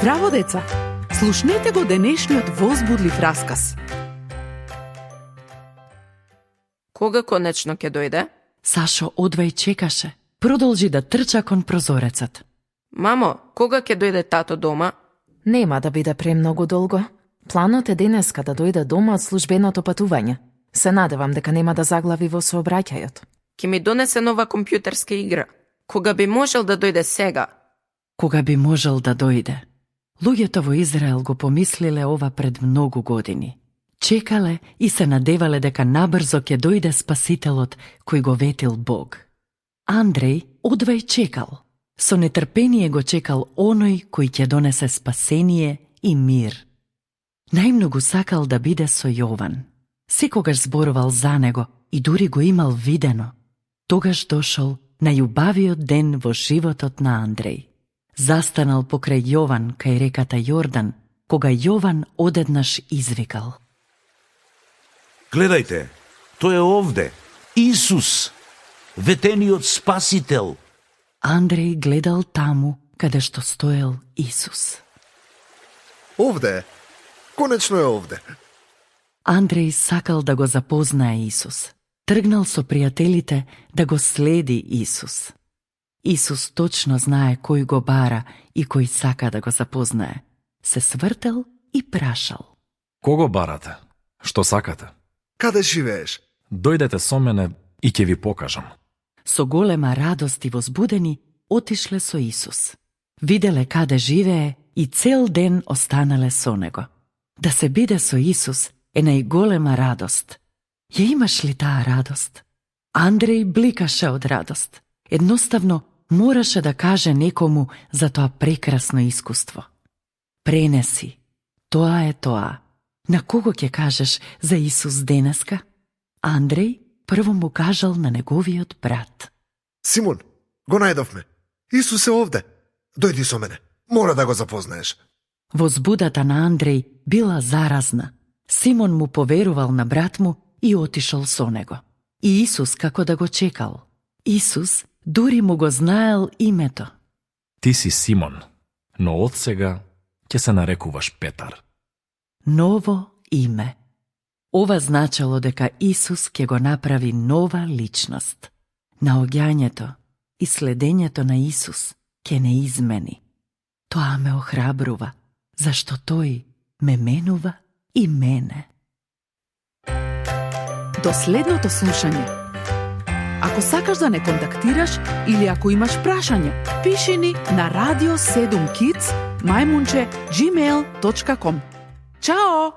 Здраво, деца! Слушнете го денешниот возбудлив расказ. Кога конечно ќе дојде? Сашо одвај чекаше. Продолжи да трча кон прозорецот. Мамо, кога ќе дојде тато дома? Нема да биде премногу долго. Планот е денеска да дојде дома од службеното патување. Се надевам дека нема да заглави во сообраќајот. Ќе ми донесе нова компјутерска игра. Кога би можел да дојде сега? Кога би можел да дојде? Луѓето во Израел го помислиле ова пред многу години. Чекале и се надевале дека набрзо ќе дојде Спасителот кој го ветил Бог. Андреј одвај чекал. Со нетрпение го чекал оној кој ќе донесе спасение и мир. Најмногу сакал да биде со Јован. Секогаш зборувал за него и дури го имал видено. Тогаш дошол најубавиот ден во животот на Андреј. Застанал покрај Јован кај реката Јордан, кога Јован одеднаш извикал: Гледајте, тој е овде, Исус, ветениот Спасител. Андреј гледал таму каде што стоел Исус. Овде, конечно е овде. Андреј сакал да го запознае Исус. Тргнал со пријателите да го следи Исус. Исус точно знае кој го бара и кој сака да го запознае. Се свртел и прашал: Кого барате? Што сакате? Каде живееш? Дојдете со мене и ќе ви покажам. Со голема радост и возбудени отишле со Исус. Виделе каде живее и цел ден останале со него. Да се биде со Исус е најголема радост. Ја имаш ли таа радост? Андреј бликаше од радост. Едноставно мораше да каже некому за тоа прекрасно искуство. Пренеси. Тоа е тоа. На кого ќе кажеш за Исус денеска? Андреј прво му кажал на неговиот брат. Симон, го најдовме. Исус е овде. Дојди со мене. Мора да го запознаеш. Возбудата на Андреј била заразна. Симон му поверувал на брат му и отишол со него. И Исус како да го чекал. Исус дури му го знаел името. Ти си Симон, но од сега ќе се нарекуваш Петар. Ново име. Ова значело дека Исус ќе го направи нова личност. Наоѓањето и следењето на Исус ќе не измени. Тоа ме охрабрува, зашто тој ме менува и мене. До следното слушање. Ако сакаш да не контактираш или ако имаш прашање, пиши ни на radio7kids@gmail.com. Чао!